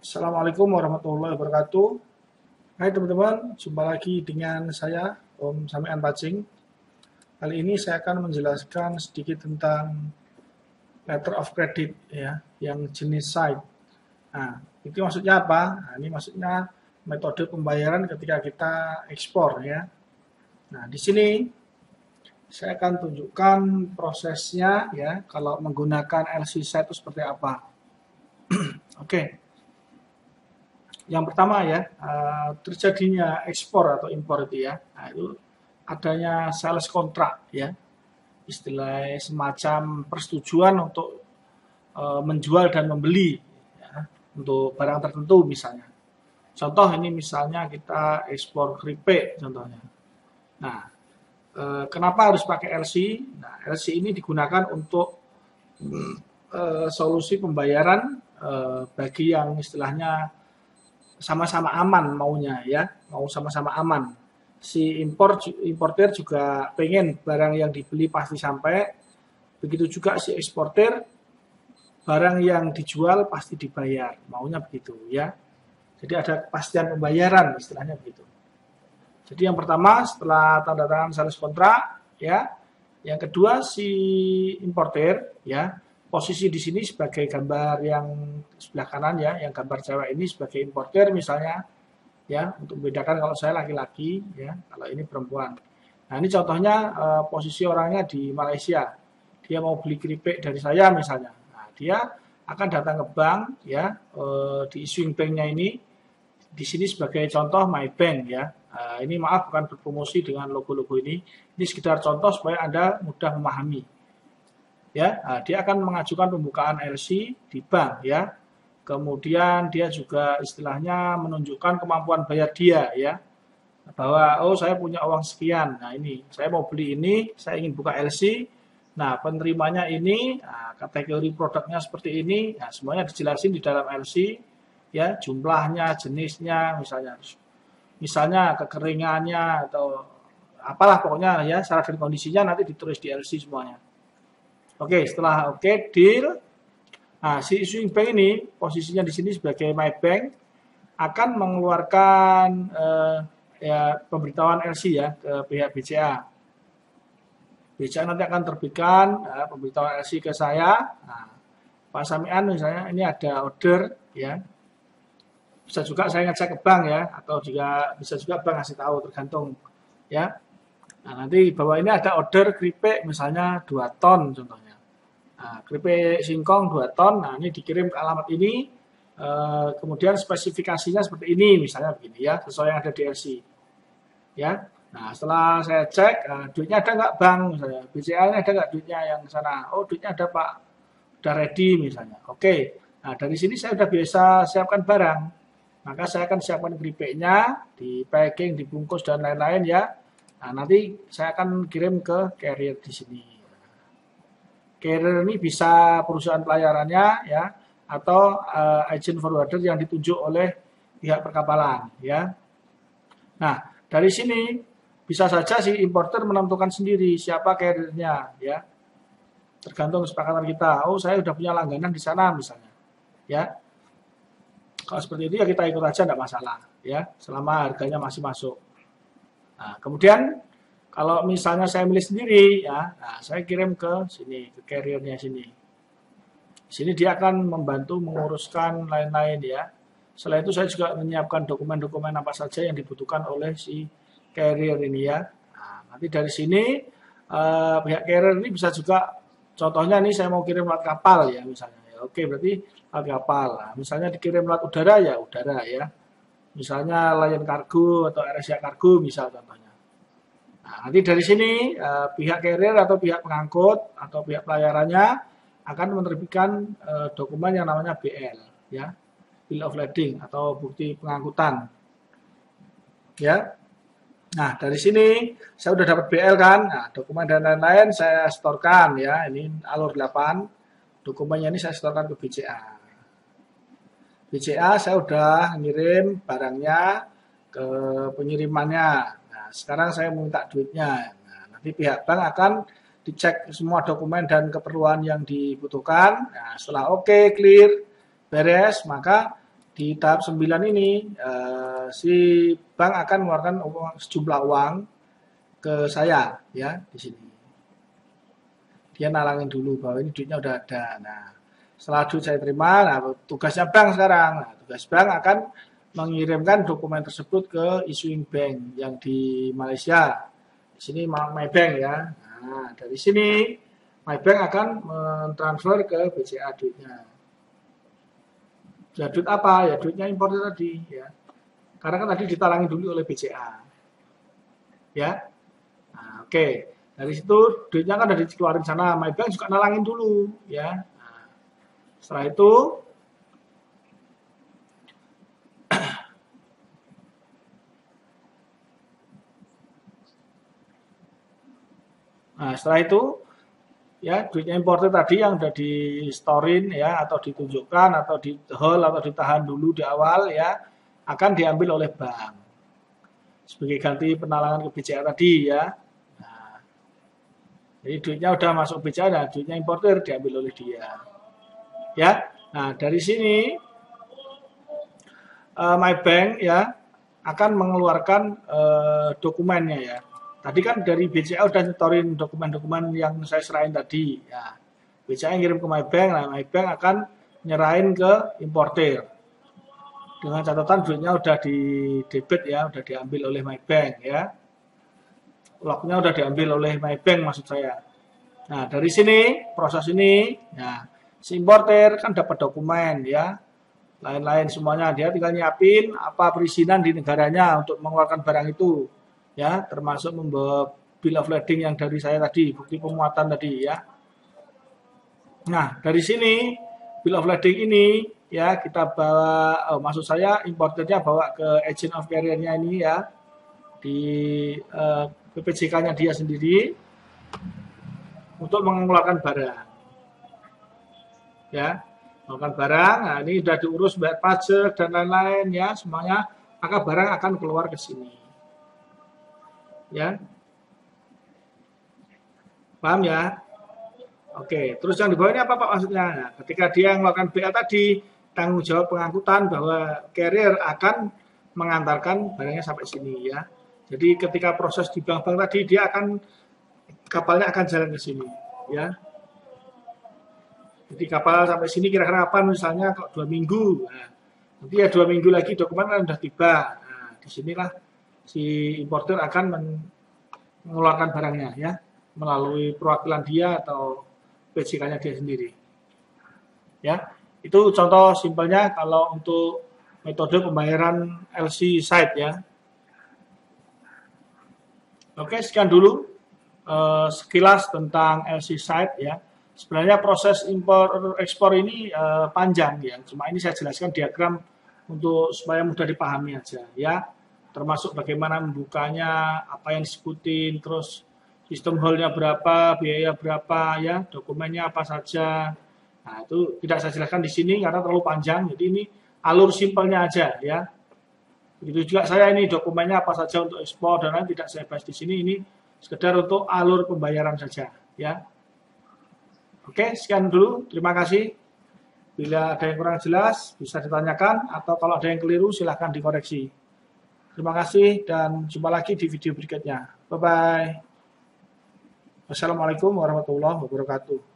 Assalamualaikum warahmatullahi wabarakatuh. Hai teman-teman, jumpa lagi dengan saya Om Samian Pacing. Kali ini saya akan menjelaskan sedikit tentang letter of credit ya, yang jenis site. Nah, itu maksudnya apa? Nah, ini maksudnya metode pembayaran ketika kita ekspor ya. Nah, di sini saya akan tunjukkan prosesnya ya, kalau menggunakan LC site itu seperti apa. Oke. Yang pertama ya, terjadinya ekspor atau impor itu ya, nah itu adanya sales kontrak ya, istilah semacam persetujuan untuk menjual dan membeli ya, untuk barang tertentu misalnya. Contoh ini misalnya kita ekspor keripik contohnya. Nah, kenapa harus pakai LC? Nah, LC ini digunakan untuk solusi pembayaran bagi yang istilahnya sama-sama aman maunya ya, mau sama-sama aman. Si importer juga pengen barang yang dibeli pasti sampai, begitu juga si eksportir barang yang dijual pasti dibayar, maunya begitu ya. Jadi ada kepastian pembayaran istilahnya begitu. Jadi yang pertama setelah tanda tangan sales kontrak ya, yang kedua si importer ya, posisi di sini sebagai gambar yang sebelah kanan ya, yang gambar cewek ini sebagai importer misalnya ya, untuk membedakan kalau saya laki-laki ya, kalau ini perempuan. Nah ini contohnya posisi orangnya di Malaysia, dia mau beli keripik dari saya misalnya. Nah, dia akan datang ke bank ya, di issuing banknya ini, di sini sebagai contoh My Bank ya. Ini maaf bukan berpromosi dengan logo-logo ini sekedar contoh supaya Anda mudah memahami. Ya, dia akan mengajukan pembukaan LC di bank ya. Kemudian dia juga istilahnya menunjukkan kemampuan bayar dia ya. Bahwa oh saya punya uang sekian. Nah, ini saya mau beli ini, saya ingin buka LC. Nah, penerimanya ini, kategori produknya seperti ini. Nah, semuanya dijelasin di dalam LC ya, jumlahnya, jenisnya misalnya. Misalnya kekeringannya atau apalah pokoknya ya, syarat dan kondisinya nanti ditulis di LC semuanya. Oke, setelah oke, deal. Nah, si issuing bank ini posisinya di sini sebagai My Bank akan mengeluarkan ya pemberitahuan LC ya ke pihak BCA. BCA nanti akan terbitkan pemberitahuan LC ke saya. Nah, Pak Samian misalnya ini ada order ya. Bisa juga saya ngecek ke bank ya, atau juga bisa juga bank ngasih tahu tergantung ya. Nah, nanti bahwa ini ada order keripik misalnya 2 ton contohnya. Nah, keripik singkong 2 ton, nah ini dikirim ke alamat ini, kemudian spesifikasinya seperti ini misalnya begini ya, sesuai yang ada di LC. Ya, nah setelah saya cek, duitnya ada nggak bang misalnya, BCA ini ada nggak duitnya yang sana? Oh duitnya ada pak, udah ready misalnya. Oke, nah dari sini saya udah biasa siapkan barang, maka saya akan siapkan keripiknya, di packing, dibungkus dan lain-lain ya. Nah nanti saya akan kirim ke carrier di sini. Carrier ini bisa perusahaan pelayarannya ya, atau agent forwarder yang ditunjuk oleh pihak perkapalan ya. Nah, dari sini bisa saja si importer menentukan sendiri siapa carriernya ya. Tergantung kesepakatan kita. Oh, saya udah punya langganan di sana misalnya. Ya. Kalau seperti itu ya kita ikut aja enggak masalah ya, selama harganya masih masuk. Nah, kemudian kalau misalnya saya milih sendiri ya, nah saya kirim ke sini, ke carriernya sini. Sini dia akan membantu menguruskan lain-lain ya. Selain itu saya juga menyiapkan dokumen-dokumen apa saja yang dibutuhkan oleh si carrier ini ya. Nah, nanti dari sini pihak carrier ini bisa juga, contohnya nih saya mau kirim lewat kapal ya misalnya. Ya, oke berarti lewat kapal. Nah, misalnya dikirim lewat udara ya udara ya. Misalnya Lion Cargo atau AirAsia Cargo misal contohnya. Nah, nanti dari sini pihak carrier atau pihak pengangkut atau pihak pelayarannya akan menerbitkan dokumen yang namanya BL ya, Bill of Lading atau bukti pengangkutan. Ya. Nah, dari sini saya udah dapat BL kan. Nah, dokumen dan lain-lain saya setorkan ya. Ini alur 8. Dokumennya ini saya setorkan ke BCA. BCA saya udah ngirim barangnya ke pengirimannya. Sekarang saya minta duitnya. Nah, nanti pihak bank akan dicek semua dokumen dan keperluan yang dibutuhkan. Nah, setelah oke, clear, beres, maka Di tahap 9 ini si bank akan mengeluarkan sejumlah uang ke saya ya di sini. Dia nalangin dulu bahwa ini duitnya udah ada. Nah, setelah duit saya terima, nah tugasnya bank sekarang. Nah, tugas bank akan mengirimkan dokumen tersebut ke issuing bank yang di Malaysia. Di sini MyBank ya. Nah, dari sini MyBank akan mentransfer ke BCA duitnya. Ya duit apa? Ya duitnya importer tadi ya. Karena kan tadi ditalangin dulu oleh BCA. Ya. Nah, oke. Dari situ duitnya kan udah dikeluarin sana, MyBank juga nalangin dulu ya. Nah, setelah itu ya duitnya importer tadi yang udah di storein ya atau ditunjukkan atau di hold atau ditahan dulu di awal ya akan diambil oleh bank sebagai ganti penalangan ke BCA tadi ya. Nah, jadi duitnya udah masuk BCA, nah duitnya importer diambil oleh dia ya. Nah dari sini MyBank ya akan mengeluarkan dokumennya ya. Tadi kan dari BCA udah nyetorin dokumen-dokumen yang saya serahin tadi. Ya. BCA ngirim ke MyBank, nah MyBank akan nyerahin ke importer. Dengan catatan duitnya udah di debit ya, udah diambil oleh MyBank ya. Lognya udah diambil oleh MyBank maksud saya. Nah dari sini proses ini, ya si importer kan dapat dokumen ya, lain-lain semuanya dia tinggal nyiapin apa perizinan di negaranya untuk mengeluarkan barang itu ya termasuk membawa bill of lading yang dari saya tadi bukti pemuatan tadi ya. Nah dari sini bill of lading ini ya kita bawa maksud saya importernya bawa ke agent of carrier-nya ini ya di PPJK-nya dia sendiri untuk mengeluarkan barang ya melakukan barang, nah ini sudah diurus bayar pajak dan lain-lain ya semuanya, maka barang akan keluar ke sini. Ya. Paham ya? Oke, terus yang di bawah ini apa Pak maksudnya? Nah, ketika dia melakukan BA tadi, tanggung jawab pengangkutan bahwa carrier akan mengantarkan barangnya sampai sini ya. Jadi ketika proses di bank-bank tadi dia akan kapalnya akan jalan ke sini ya. Jadi kapal sampai sini kira-kira kapan misalnya kok 2 minggu. Nah, nanti ya 2 minggu lagi dokumen kan sudah tiba. Nah, disinilah si importer akan mengeluarkan barangnya ya melalui perwakilan dia atau PJK-nya dia sendiri. Ya, itu contoh simpelnya kalau untuk metode pembayaran LC site ya. Oke, sekian dulu sekilas tentang LC site ya. Sebenarnya proses impor ekspor ini panjang ya. Cuma ini saya jelaskan diagram untuk supaya mudah dipahami aja ya. Termasuk bagaimana membukanya, apa yang disebutin, terus sistem hold-nya berapa, biaya berapa ya, dokumennya apa saja. Nah, itu tidak saya jelaskan di sini karena terlalu panjang. Jadi ini alur simpelnya aja ya. Begitu juga saya ini dokumennya apa saja untuk ekspor dan lain tidak saya bahas di sini. Ini sekedar untuk alur pembayaran saja ya. Oke, sekian dulu. Terima kasih. Bila ada yang kurang jelas, bisa ditanyakan. Atau kalau ada yang keliru, silahkan dikoreksi. Terima kasih dan jumpa lagi di video berikutnya. Bye-bye. Wassalamualaikum warahmatullahi wabarakatuh.